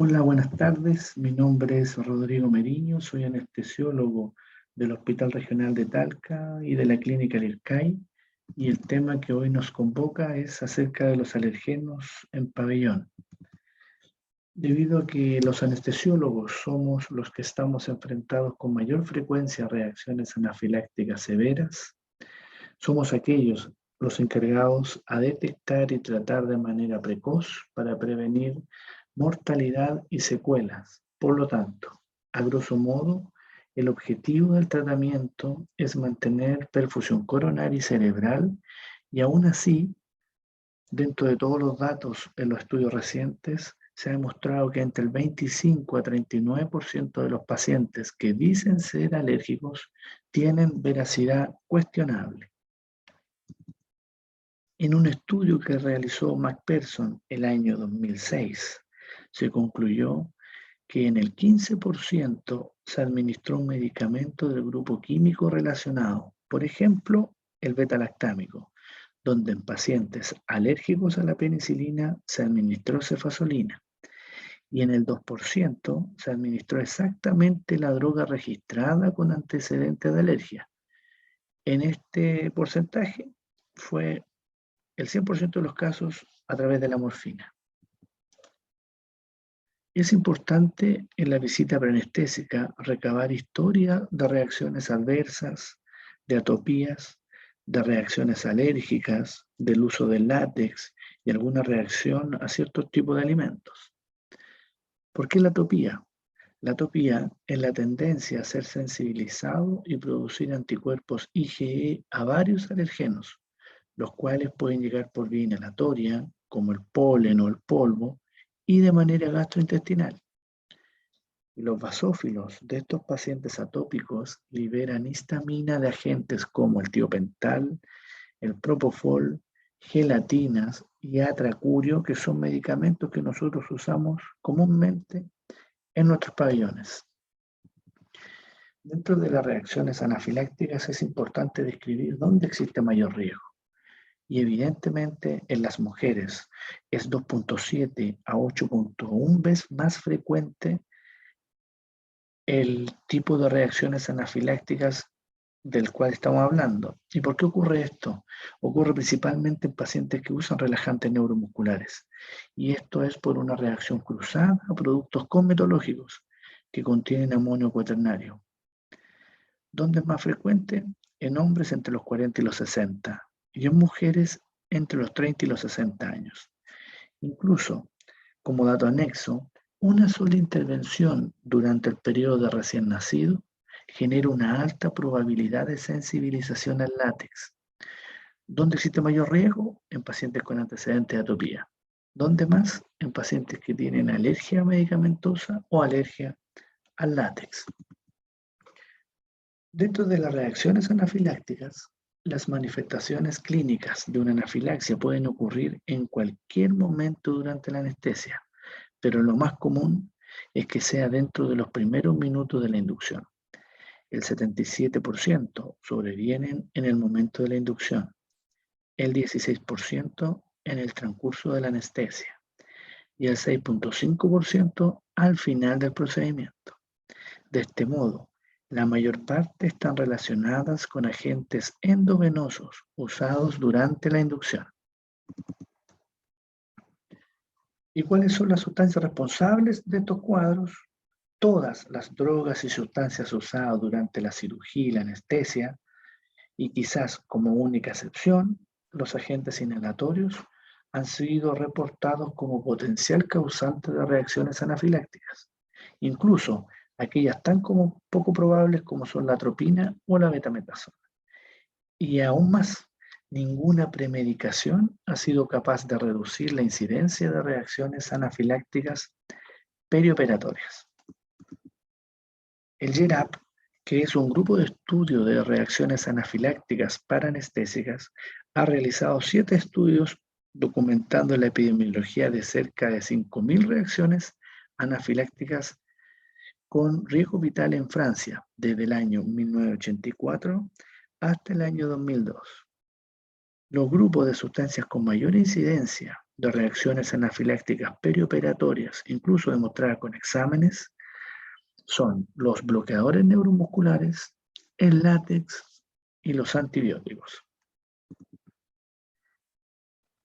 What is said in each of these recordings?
Hola, buenas tardes. Mi nombre es Rodrigo Meriño, soy anestesiólogo del Hospital Regional de Talca y de la Clínica Lircay. Y el tema que hoy nos convoca es acerca de los alergenos en pabellón. Debido a que los anestesiólogos somos los que estamos enfrentados con mayor frecuencia a reacciones anafilácticas severas, somos aquellos los encargados a detectar y tratar de manera precoz para prevenir mortalidad y secuelas. Por lo tanto, a grosso modo, el objetivo del tratamiento es mantener perfusión coronaria y cerebral y aún así, dentro de todos los datos en los estudios recientes, se ha demostrado que entre el 25 a 39% de los pacientes que dicen ser alérgicos tienen veracidad cuestionable. En un estudio que realizó McPherson el año 2006, se concluyó que en el 15% se administró un medicamento del grupo químico relacionado, por ejemplo, el beta-lactámico, donde en pacientes alérgicos a la penicilina se administró cefazolina y en el 2% se administró exactamente la droga registrada con antecedentes de alergia. En este porcentaje fue el 100% de los casos a través de la morfina. Es importante en la visita preanestésica recabar historia de reacciones adversas, de atopías, de reacciones alérgicas, del uso del látex y alguna reacción a ciertos tipos de alimentos. ¿Por qué la atopía? La atopía es la tendencia a ser sensibilizado y producir anticuerpos IgE a varios alergenos, los cuales pueden llegar por vía inhalatoria, como el polen o el polvo, y de manera gastrointestinal. Y los basófilos de estos pacientes atópicos liberan histamina de agentes como el tiopental, el propofol, gelatinas y atracurio, que son medicamentos que nosotros usamos comúnmente en nuestros pabellones. Dentro de las reacciones anafilácticas es importante describir dónde existe mayor riesgo. Y evidentemente en las mujeres es 2.7 a 8.1 veces más frecuente el tipo de reacciones anafilácticas del cual estamos hablando. ¿Y por qué ocurre esto? Ocurre principalmente en pacientes que usan relajantes neuromusculares. Y esto es por una reacción cruzada a productos cosmetológicos que contienen amonio cuaternario. ¿Dónde es más frecuente? En hombres entre los 40 y los 60 y en mujeres entre los 30 y los 60 años. Incluso, como dato anexo, una sola intervención durante el periodo de recién nacido genera una alta probabilidad de sensibilización al látex. ¿Dónde existe mayor riesgo? En pacientes con antecedentes de atopía. ¿Dónde más? En pacientes que tienen alergia medicamentosa o alergia al látex. Dentro de las reacciones anafilácticas, las manifestaciones clínicas de una anafilaxia pueden ocurrir en cualquier momento durante la anestesia, pero lo más común es que sea dentro de los primeros minutos de la inducción. El 77% sobrevienen en el momento de la inducción, el 16% en el transcurso de la anestesia y el 6.5% al final del procedimiento. De este modo, la mayor parte están relacionadas con agentes endovenosos usados durante la inducción. ¿Y cuáles son las sustancias responsables de estos cuadros? Todas las drogas y sustancias usadas durante la cirugía y la anestesia, y quizás como única excepción, los agentes inhalatorios han sido reportados como potencial causante de reacciones anafilácticas, incluso aquellas tan como poco probables como son la atropina o la betametasona. Y aún más, ninguna premedicación ha sido capaz de reducir la incidencia de reacciones anafilácticas perioperatorias. El GERAP, que es un grupo de estudio de reacciones anafilácticas paranestésicas, ha realizado 7 estudios documentando la epidemiología de cerca de 5.000 reacciones anafilácticas con riesgo vital en Francia desde el año 1984 hasta el año 2002. Los grupos de sustancias con mayor incidencia de reacciones anafilácticas perioperatorias, incluso demostradas con exámenes, son los bloqueadores neuromusculares, el látex y los antibióticos.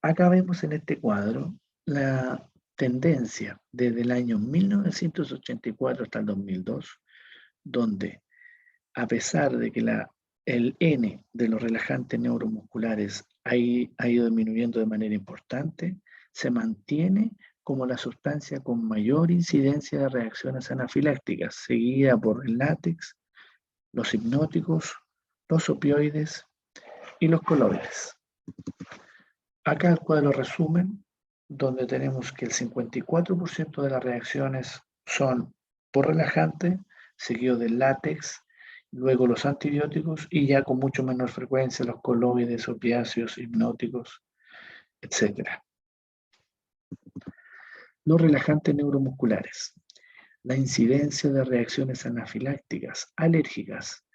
Acá vemos en este cuadro la tendencia desde el año 1984 hasta el 2002, donde a pesar de que el N de los relajantes neuromusculares ha ido disminuyendo de manera importante, se mantiene como la sustancia con mayor incidencia de reacciones anafilácticas, seguida por el látex, los hipnóticos, los opioides y los coloides. Acá el cuadro resumen, donde tenemos que el 54% de las reacciones son por relajante, seguido del látex, luego los antibióticos y ya con mucho menor frecuencia los coloides, opiáceos, hipnóticos, etc. Los relajantes neuromusculares. La incidencia de reacciones anafilácticas, alérgicas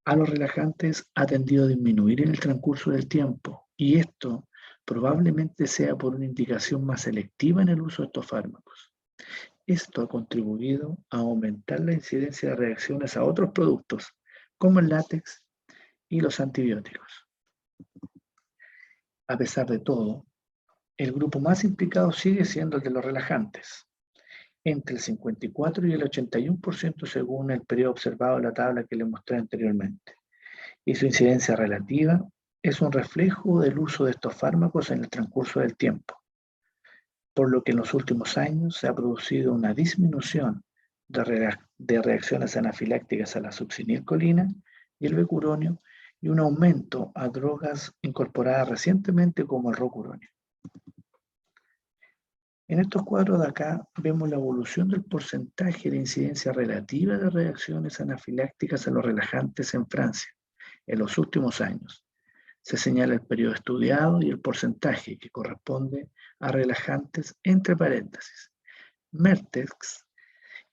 a los relajantes ha tendido a disminuir en el transcurso del tiempo y esto probablemente sea por una indicación más selectiva en el uso de estos fármacos. Esto ha contribuido a aumentar la incidencia de reacciones a otros productos, como el látex y los antibióticos. A pesar de todo, el grupo más implicado sigue siendo el de los relajantes, entre el 54 y el 81% según el periodo observado en la tabla que les mostré anteriormente. Y su incidencia relativa es un reflejo del uso de estos fármacos en el transcurso del tiempo, por lo que en los últimos años se ha producido una disminución de reacciones anafilácticas a la succinilcolina y el becuronio y un aumento a drogas incorporadas recientemente como el rocuronio. En estos cuadros de acá vemos la evolución del porcentaje de incidencia relativa de reacciones anafilácticas a los relajantes en Francia en los últimos años. Se señala el periodo estudiado y el porcentaje que corresponde a relajantes entre paréntesis. Mertex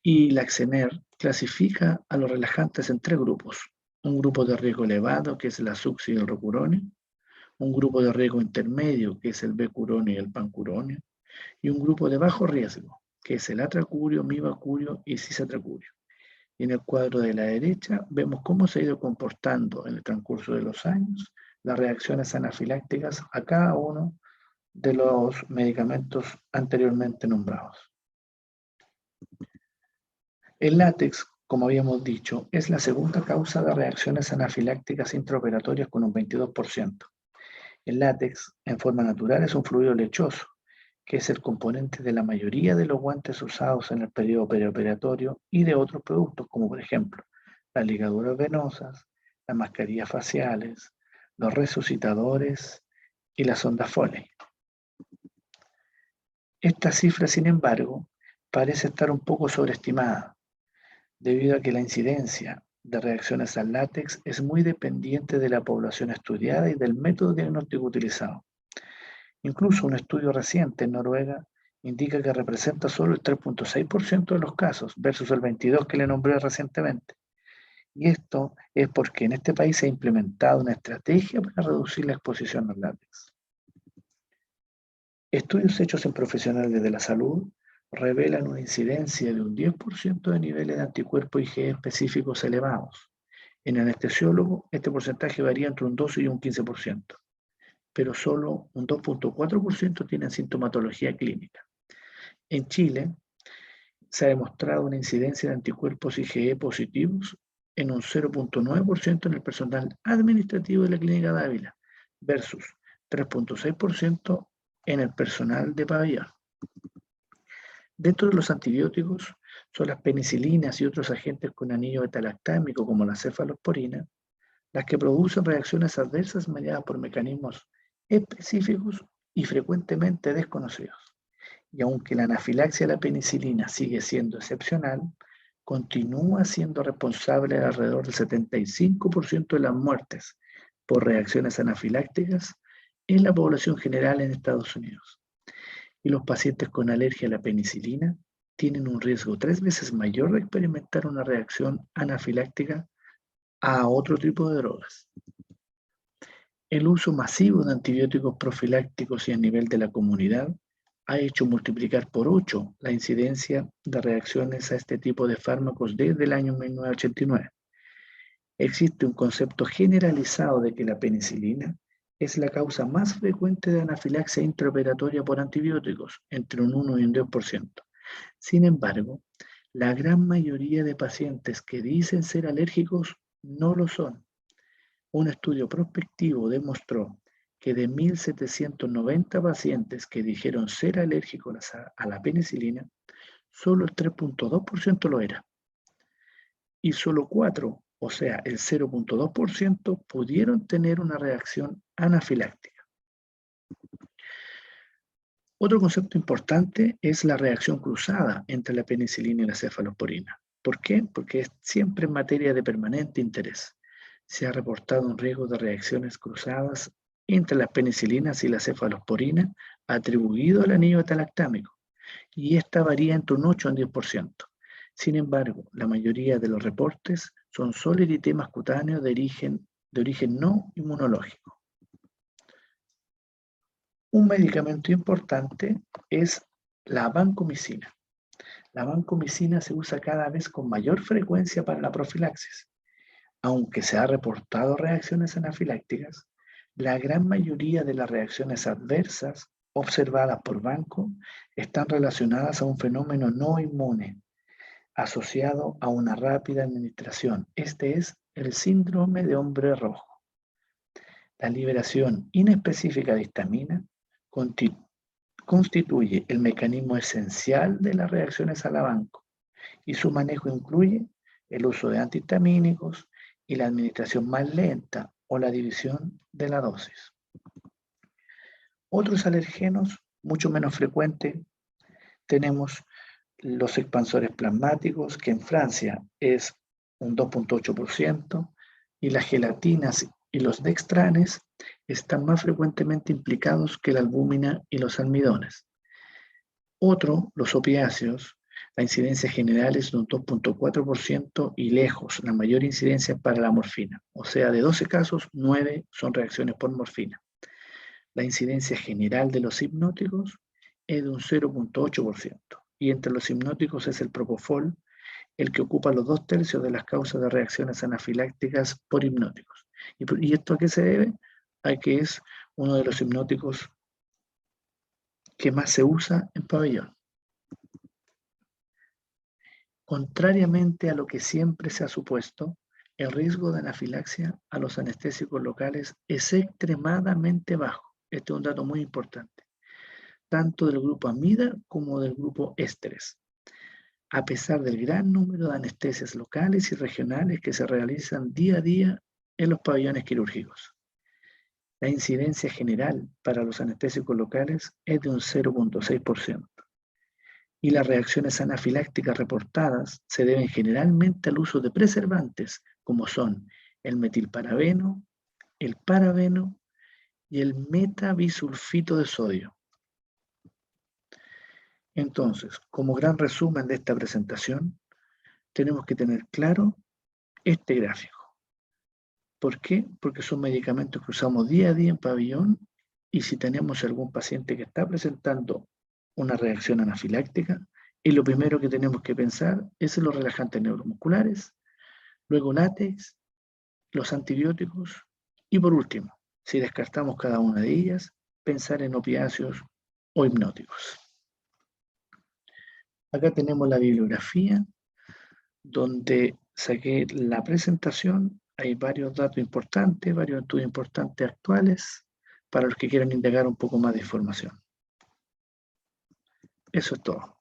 y Laxener clasifica a los relajantes en tres grupos. Un grupo de riesgo elevado, que es el succi y el rocuronio. Un grupo de riesgo intermedio, que es el becuronio y el pancuronio. Y un grupo de bajo riesgo, que es el atracurio, mibacurio y cisatracurio. Y en el cuadro de la derecha vemos cómo se ha ido comportando en el transcurso de los años las reacciones anafilácticas a cada uno de los medicamentos anteriormente nombrados. El látex, como habíamos dicho, es la segunda causa de reacciones anafilácticas intraoperatorias con un 22%. El látex, en forma natural, es un fluido lechoso, que es el componente de la mayoría de los guantes usados en el periodo perioperatorio y de otros productos, como por ejemplo las ligaduras venosas, las mascarillas faciales, los resucitadores y las sondas Foley. Esta cifra, sin embargo, parece estar un poco sobreestimada, debido a que la incidencia de reacciones al látex es muy dependiente de la población estudiada y del método diagnóstico utilizado. Incluso un estudio reciente en Noruega indica que representa solo el 3.6% de los casos versus el 22% que le nombré recientemente. Y esto es porque en este país se ha implementado una estrategia para reducir la exposición al látex. Estudios hechos en profesionales de la salud revelan una incidencia de un 10% de niveles de anticuerpos IgE específicos elevados. En anestesiólogo, este porcentaje varía entre un 12 y un 15%, pero solo un 2.4% tienen sintomatología clínica. En Chile, se ha demostrado una incidencia de anticuerpos IgE positivos en un 0.9% en el personal administrativo de la Clínica de Ávila, versus 3.6% en el personal de pabellón. Dentro de los antibióticos son las penicilinas y otros agentes con anillo betalactámico como la cefalosporina, las que producen reacciones adversas mediadas por mecanismos específicos y frecuentemente desconocidos. Y aunque la anafilaxia a la penicilina sigue siendo excepcional, continúa siendo responsable de alrededor del 75% de las muertes por reacciones anafilácticas en la población general en Estados Unidos. Y los pacientes con alergia a la penicilina tienen un riesgo 3 veces mayor de experimentar una reacción anafiláctica a otro tipo de drogas. El uso masivo de antibióticos profilácticos y a nivel de la comunidad ha hecho multiplicar por 8 la incidencia de reacciones a este tipo de fármacos desde el año 1989. Existe un concepto generalizado de que la penicilina es la causa más frecuente de anafilaxia intraoperatoria por antibióticos, entre un 1 y un 2%. Sin embargo, la gran mayoría de pacientes que dicen ser alérgicos no lo son. Un estudio prospectivo demostró que de 1.790 pacientes que dijeron ser alérgicos a la penicilina, solo el 3.2% lo era. Y solo 4, o sea, el 0.2%, pudieron tener una reacción anafiláctica. Otro concepto importante es la reacción cruzada entre la penicilina y la cefalosporina. ¿Por qué? Porque es siempre en materia de permanente interés. Se ha reportado un riesgo de reacciones cruzadas entre las penicilinas y la cefalosporina atribuido al anillo beta-lactámico, y esta varía entre un 8 y un 10%. Sin embargo, la mayoría de los reportes son solo eritemas cutáneos de origen no inmunológico. Un medicamento importante es la vancomicina. La vancomicina se usa cada vez con mayor frecuencia para la profilaxis. Aunque se ha reportado reacciones anafilácticas, la gran mayoría de las reacciones adversas observadas por banco están relacionadas a un fenómeno no inmune asociado a una rápida administración. Este es el síndrome de hombre rojo. La liberación inespecífica de histamina constituye el mecanismo esencial de las reacciones a la banco, y su manejo incluye el uso de antihistamínicos y la administración más lenta o la división de la dosis. Otros alergenos mucho menos frecuentes tenemos los expansores plasmáticos, que en Francia es un 2.8%, y las gelatinas y los dextranes están más frecuentemente implicados que la albúmina y los almidones. Otro, los opiáceos, la incidencia general es de un 2.4% y lejos, la mayor incidencia para la morfina. O sea, de 12 casos, 9 son reacciones por morfina. La incidencia general de los hipnóticos es de un 0.8%. Y entre los hipnóticos es el propofol, el que ocupa los 2/3 de las causas de reacciones anafilácticas por hipnóticos. ¿Y esto a qué se debe? A que es uno de los hipnóticos que más se usa en pabellón. Contrariamente a lo que siempre se ha supuesto, el riesgo de anafilaxia a los anestésicos locales es extremadamente bajo. Este es un dato muy importante, tanto del grupo amida como del grupo ésteres, a pesar del gran número de anestesias locales y regionales que se realizan día a día en los pabellones quirúrgicos. La incidencia general para los anestésicos locales es de un 0.6%. Y las reacciones anafilácticas reportadas se deben generalmente al uso de preservantes, como son el metilparabeno, el parabeno y el metabisulfito de sodio. Entonces, como gran resumen de esta presentación, tenemos que tener claro este gráfico. ¿Por qué? Porque son medicamentos que usamos día a día en pabellón, y si tenemos algún paciente que está presentando una reacción anafiláctica, y lo primero que tenemos que pensar es en los relajantes neuromusculares, luego látex, los antibióticos, y por último, si descartamos cada una de ellas, pensar en opiáceos o hipnóticos. Acá tenemos la bibliografía donde saqué la presentación. Hay varios datos importantes, varios estudios importantes actuales para los que quieran indagar un poco más de información. Eso es todo.